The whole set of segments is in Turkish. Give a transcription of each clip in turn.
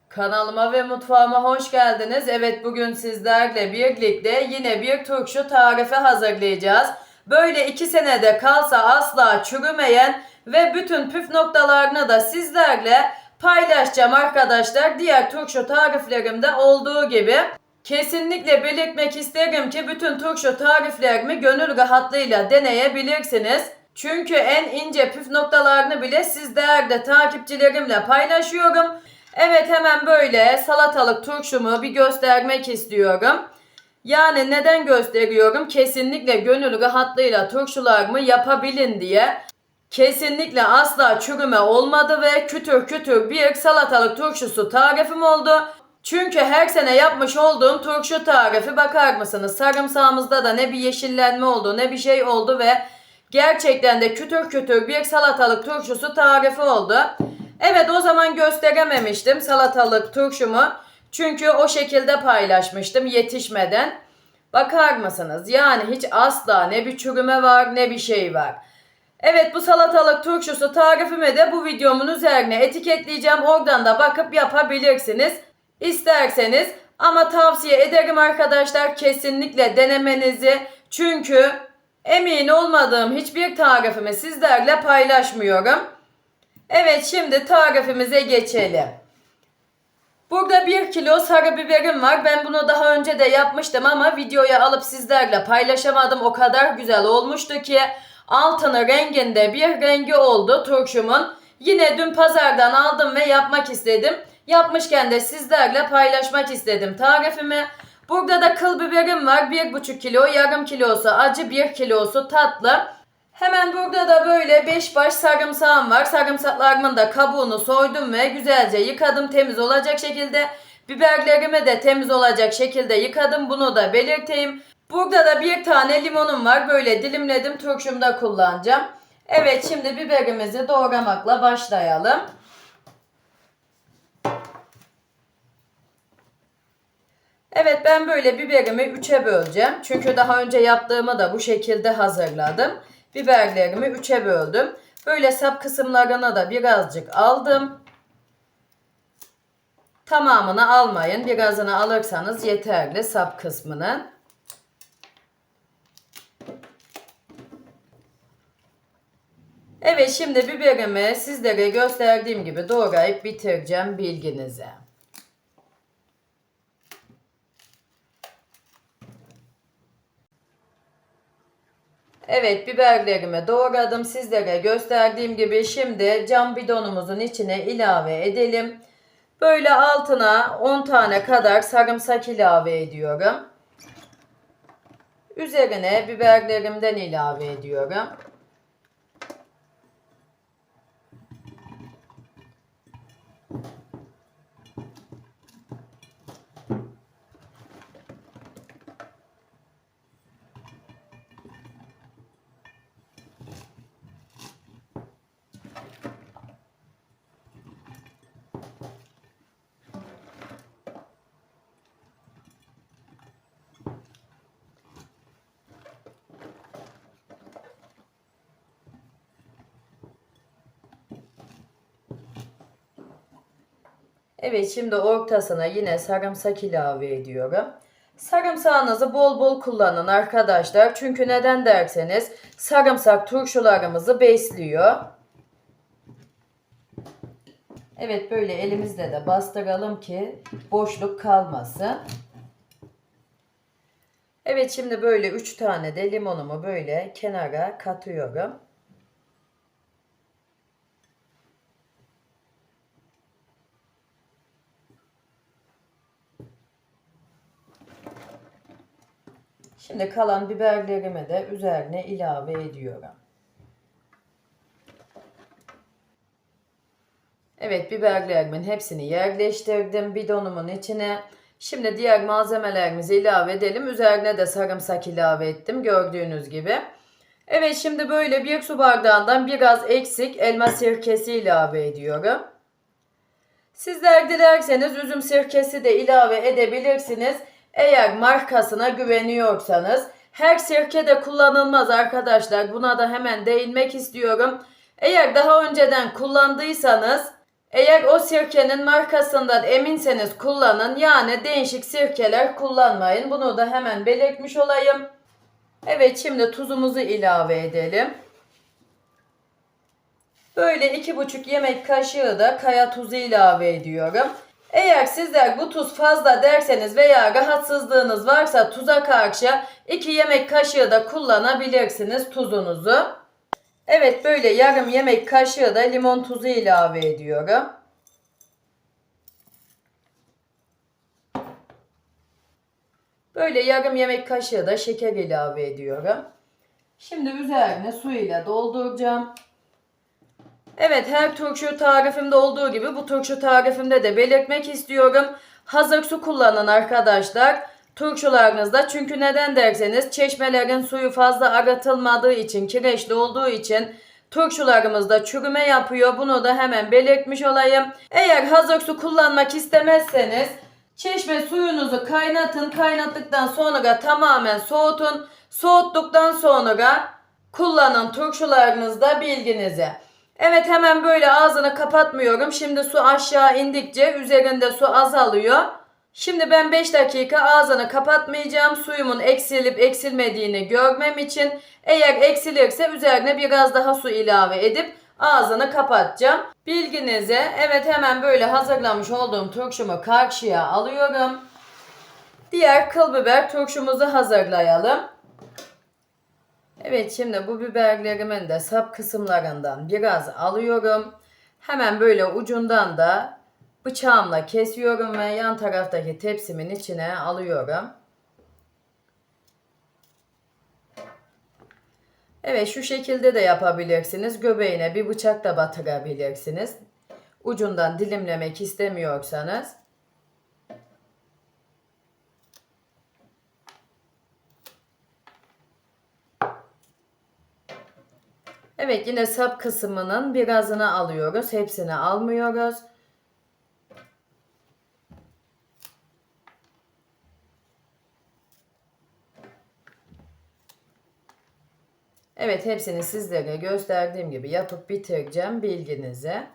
Kanalıma ve mutfağıma hoş geldiniz. Evet, bugün sizlerle birlikte yine bir turşu tarifi hazırlayacağız. Böyle 2 senede kalsa asla çürümeyen ve bütün püf noktalarını da sizlerle paylaşacağım arkadaşlar. Diğer turşu tariflerimde olduğu gibi. Kesinlikle belirtmek isterim ki bütün turşu tariflerimi gönül rahatlığıyla deneyebilirsiniz. Çünkü en ince püf noktalarını bile sizlerle takipçilerimle paylaşıyorum. Evet, hemen böyle salatalık turşumu bir göstermek istiyorum. Yani neden gösteriyorum? Kesinlikle gönül rahatlığıyla turşularımı yapabilin diye. Kesinlikle asla çürüme olmadı ve kütür kütür bir salatalık turşusu tarifim oldu. Çünkü her sene yapmış olduğum turşu tarifi, bakar mısınız, sarımsağımızda da ne bir yeşillenme oldu ne bir şey oldu ve gerçekten de kütür kütür bir salatalık turşusu tarifi oldu. Evet, o zaman gösterememiştim salatalık turşumu. Çünkü o şekilde paylaşmıştım yetişmeden. Bakar mısınız? Yani hiç asla ne bir çürüme var ne bir şey var. Evet, bu salatalık turşusu tarifimi de bu videomun üzerine etiketleyeceğim. Oradan da bakıp yapabilirsiniz isterseniz. Ama tavsiye ederim arkadaşlar, kesinlikle denemenizi. Çünkü emin olmadığım hiçbir tarifimi sizlerle paylaşmıyorum. Evet, şimdi tarifimize geçelim. Burada 1 kilo sarı biberim var. Ben bunu daha önce de yapmıştım ama videoya alıp sizlerle paylaşamadım. O kadar güzel olmuştu ki altını renginde bir rengi oldu turşumun. Yine dün pazardan aldım ve yapmak istedim. Yapmışken de sizlerle paylaşmak istedim tarifimi. Burada da kıl biberim var. 1,5 kilo, yarım kilosu acı, 1 kilosu tatlı. Hemen burada da böyle 5 baş sarımsağım var. Sarımsaklarımın da kabuğunu soydum ve güzelce yıkadım temiz olacak şekilde. Biberlerimi de temiz olacak şekilde yıkadım. Bunu da belirteyim. Burada da bir tane limonum var. Böyle dilimledim, turşumda kullanacağım. Evet, şimdi biberimizi doğramakla başlayalım. Evet, ben böyle biberimi 3'e böleceğim. Çünkü daha önce yaptığımı da bu şekilde hazırladım. Biberlerimi 3'e böldüm. Böyle sap kısımlarına da birazcık aldım. Tamamını almayın. Birazını alırsanız yeterli sap kısmını. Evet, şimdi biberimi sizlere gösterdiğim gibi doğrayıp bitireceğim, bilginize. Evet, biberlerimi doğradım. Sizlere gösterdiğim gibi şimdi cam bidonumuzun içine ilave edelim. Böyle altına 10 tane kadar sarımsak ilave ediyorum. Üzerine biberlerimden ilave ediyorum. Evet, şimdi ortasına yine sarımsak ilave ediyorum. Sarımsağınızı bol bol kullanın arkadaşlar. Çünkü neden derseniz sarımsak turşularımızı besliyor. Evet, böyle elimizle de bastıralım ki boşluk kalmasın. Evet, şimdi böyle 3 tane de limonumu böyle kenara katıyorum. Şimdi kalan biberlerimi de üzerine ilave ediyorum. Evet, biberlerimin hepsini yerleştirdim bidonumun içine. Şimdi diğer malzemelerimizi ilave edelim. Üzerine de sarımsak ilave ettim gördüğünüz gibi. Evet, şimdi böyle 1 su bardağından biraz eksik elma sirkesi ilave ediyorum. Sizler dilerseniz üzüm sirkesi de ilave edebilirsiniz. Eğer markasına güveniyorsanız. Her sirke de kullanılmaz arkadaşlar. Buna da hemen değinmek istiyorum. Eğer daha önceden kullandıysanız Eğer o sirkenin markasından eminseniz kullanın. Yani değişik sirkeler kullanmayın. Bunu da hemen belirtmiş olayım. Evet, şimdi tuzumuzu ilave edelim. Böyle 2,5 yemek kaşığı da kaya tuzu ilave ediyorum. Eğer sizler bu tuz fazla derseniz veya rahatsızlığınız varsa tuza karşı 2 yemek kaşığı da kullanabilirsiniz tuzunuzu. Evet, böyle yarım yemek kaşığı da limon tuzu ilave ediyorum. Böyle yarım yemek kaşığı da şeker ilave ediyorum. Şimdi üzerine su ile dolduracağım. Evet, her turşu tarifimde olduğu gibi bu turşu tarifimde de belirtmek istiyorum. Hazır su kullanın arkadaşlar turşularınızda. Çünkü neden derseniz çeşmelerin suyu fazla aratılmadığı için, kireçli olduğu için turşularımızda çürüme yapıyor. Bunu da hemen belirtmiş olayım. Eğer hazır su kullanmak istemezseniz çeşme suyunuzu kaynatın. Kaynattıktan sonra tamamen soğutun. Soğuttuktan sonra kullanın turşularınızda, bilginize. Evet, hemen böyle ağzını kapatmıyorum. Şimdi su aşağı indikçe üzerinde su azalıyor. Şimdi ben 5 dakika ağzını kapatmayacağım. Suyumun eksilip eksilmediğini görmem için. Eğer eksilirse üzerine biraz daha su ilave edip ağzını kapatacağım. Bilginize. Evet, hemen böyle hazırlamış olduğum turşumu karşıya alıyorum. Diğer kıl biber turşumuzu hazırlayalım. Evet, şimdi bu biberlerimin de sap kısımlarından biraz alıyorum. Hemen böyle ucundan da bıçağımla kesiyorum ve yan taraftaki tepsimin içine alıyorum. Evet, şu şekilde de yapabilirsiniz. Göbeğine bir bıçak da batırabilirsiniz. Ucundan dilimlemek istemiyorsanız. Evet, yine sap kısmının birazını alıyoruz. Hepsini almıyoruz. Evet, hepsini sizlere gösterdiğim gibi yapıp bitireceğim, bilginize.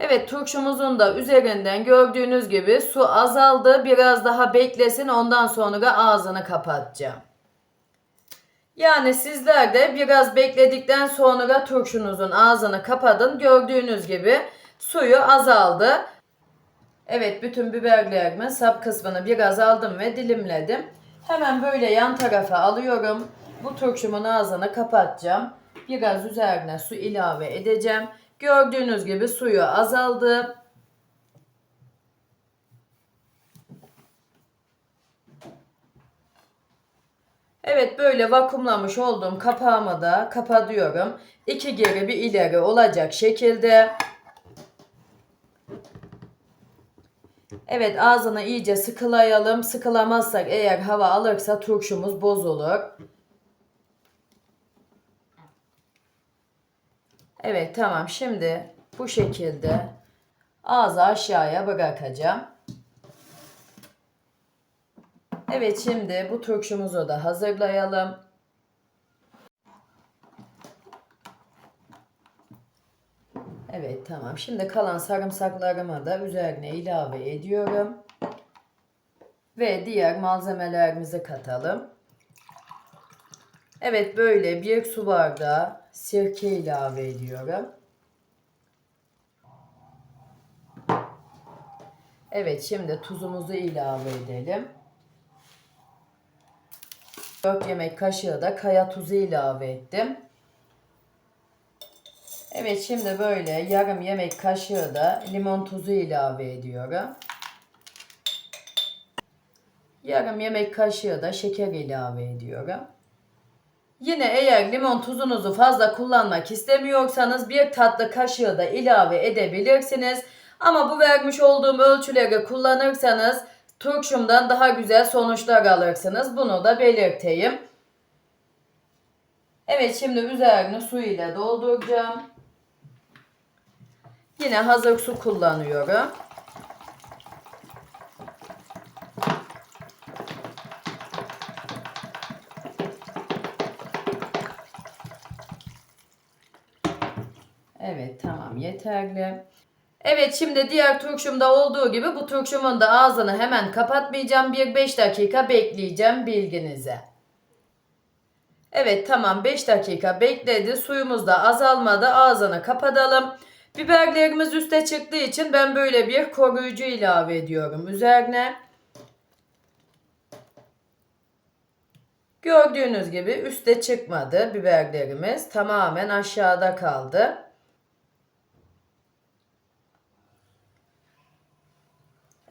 Evet, turşumuzun da üzerinden gördüğünüz gibi su azaldı. Biraz daha beklesin, ondan sonra ağzını kapatacağım. Yani sizler de biraz bekledikten sonra turşunuzun ağzını kapatın. Gördüğünüz gibi suyu azaldı. Evet, bütün biberlerimin sap kısmını biraz aldım ve dilimledim. Hemen böyle yan tarafa alıyorum. Bu turşumun ağzını kapatacağım. Biraz üzerine su ilave edeceğim. Gördüğünüz gibi suyu azaldı. Evet, böyle vakumlamış olduğum kapağımı da kapatıyorum. 2 geri bir ileri olacak şekilde. Evet, ağzını iyice sıkılayalım. Sıkılamazsak eğer hava alırsa turşumuz bozulur. Evet, tamam, şimdi bu şekilde ağzı aşağıya bırakacağım. Evet, şimdi bu turşumuzu da hazırlayalım. Evet, tamam. Şimdi kalan sarımsaklarımı da üzerine ilave ediyorum. Ve diğer malzemelerimizi katalım. Evet, böyle 1 su bardağı sirke ilave ediyorum. Evet, şimdi tuzumuzu ilave edelim. 4 yemek kaşığı da kaya tuzu ilave ettim. Evet, şimdi böyle yarım yemek kaşığı da limon tuzu ilave ediyorum. Yarım yemek kaşığı da şeker ilave ediyorum. Yine eğer limon tuzunuzu fazla kullanmak istemiyorsanız 1 tatlı kaşığı da ilave edebilirsiniz. Ama bu vermiş olduğum ölçüleri kullanırsanız turşumdan daha güzel sonuçlar alırsınız. Bunu da belirteyim. Evet, şimdi üzerine su ile dolduracağım. Yine hazır su kullanıyorum. Evet, tamam, yeter. yeterli. Evet, şimdi diğer turşumda olduğu gibi bu turşumun da ağzını hemen kapatmayacağım. Bir 5 dakika bekleyeceğim bilginize. Evet, tamam, 5 dakika bekledi. Suyumuz da azalmadı. Ağzını kapatalım. Biberlerimiz üste çıktığı için ben böyle bir koruyucu ilave ediyorum üzerine. Gördüğünüz gibi üste çıkmadı biberlerimiz. Tamamen aşağıda kaldı.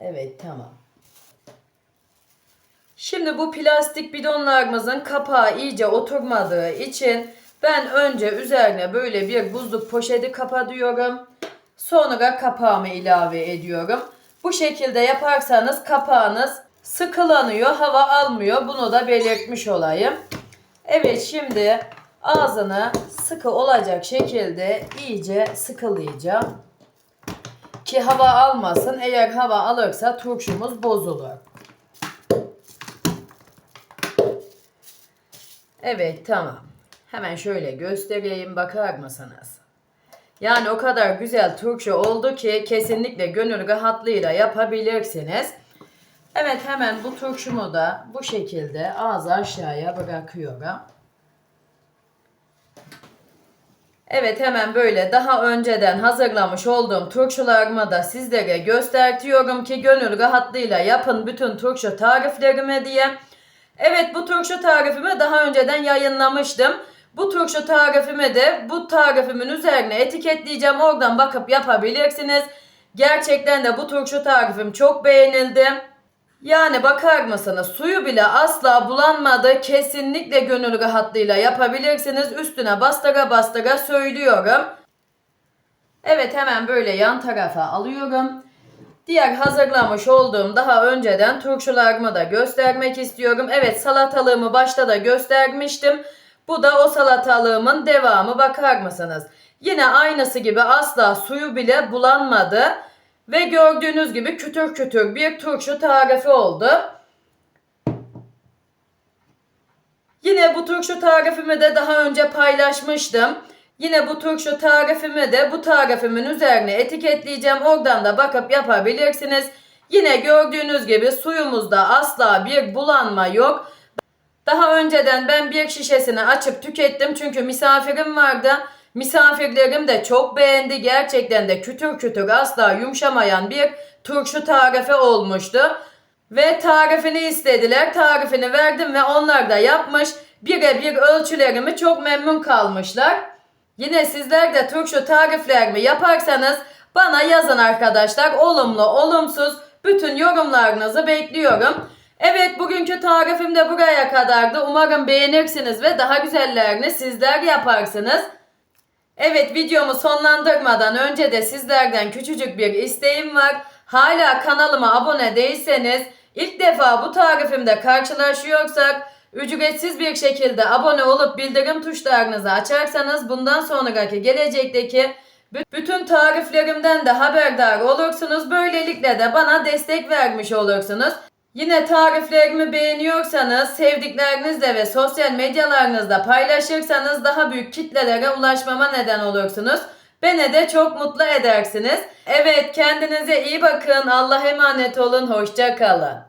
Evet, tamam. Şimdi bu plastik bidonlarımızın kapağı iyice oturmadığı için ben önce üzerine böyle bir buzluk poşeti kapatıyorum. Sonra kapağımı ilave ediyorum. Bu şekilde yaparsanız kapağınız sıkılanıyor, hava almıyor. Bunu da belirtmiş olayım. Evet, şimdi ağzını sıkı olacak şekilde iyice sıkılayacağım. Ki hava almasın. Eğer hava alırsa turşumuz bozulur. Evet, tamam. Hemen şöyle göstereyim, bakar mısınız? Yani o kadar güzel turşu oldu ki kesinlikle gönül rahatlığıyla yapabilirsiniz. Evet, hemen bu turşumu da bu şekilde ağzı aşağıya bırakıyorum. Evet, hemen böyle daha önceden hazırlamış olduğum turşularımı da sizlere göstertiyorum ki gönül rahatlığıyla yapın bütün turşu tariflerimi diye. Evet, bu turşu tarifimi daha önceden yayınlamıştım. Bu turşu tarifimi de bu tarifimin üzerine etiketleyeceğim. Oradan bakıp yapabilirsiniz. Gerçekten de bu turşu tarifim çok beğenildi. Yani bakar mısınız, suyu bile asla bulanmadı. Kesinlikle gönül rahatlığıyla yapabilirsiniz. Üstüne bastıra bastıra söylüyorum. Evet, hemen böyle yan tarafa alıyorum. Diğer hazırlamış olduğum daha önceden turşularımı da göstermek istiyorum. Evet, salatalığımı başta da göstermiştim. Bu da o salatalığımın devamı, bakar mısınız? Yine aynısı gibi asla suyu bile bulanmadı. Ve gördüğünüz gibi kütür kütür bir turşu tarifi oldu. Yine bu turşu tarifimi de daha önce paylaşmıştım. Yine bu turşu tarifimi de bu tarifimin üzerine etiketleyeceğim. Oradan da bakıp yapabilirsiniz. Yine gördüğünüz gibi suyumuzda asla bir bulanma yok. Daha önceden ben bir şişesini açıp tükettim. Çünkü misafirim vardı. Misafirlerim de çok beğendi. Gerçekten de kütür kütür asla yumuşamayan bir turşu tarifi olmuştu. Ve tarifini istediler. Tarifini verdim ve onlar da yapmış. Birebir ölçülerimi çok memnun kalmışlar. Yine sizler de turşu tariflerimi yaparsanız bana yazın arkadaşlar. Olumlu, olumsuz bütün yorumlarınızı bekliyorum. Evet, bugünkü tarifim de buraya kadardı. Umarım beğenirsiniz ve daha güzellerini sizler yaparsınız. Evet, videomu sonlandırmadan önce de sizlerden küçücük bir isteğim var. Hala kanalıma abone değilseniz, ilk defa bu tarifimde karşılaşıyorsak, ücretsiz bir şekilde abone olup bildirim tuşlarınızı açarsanız bundan sonraki gelecekteki bütün tariflerimden de haberdar olursunuz. Böylelikle de bana destek vermiş olursunuz. Yine tariflerimi beğeniyorsanız sevdiklerinizle ve sosyal medyalarınızda paylaşırsanız daha büyük kitlelere ulaşmama neden olursunuz. Beni de çok mutlu edersiniz. Evet, kendinize iyi bakın. Allah'a emanet olun. Hoşça kalın.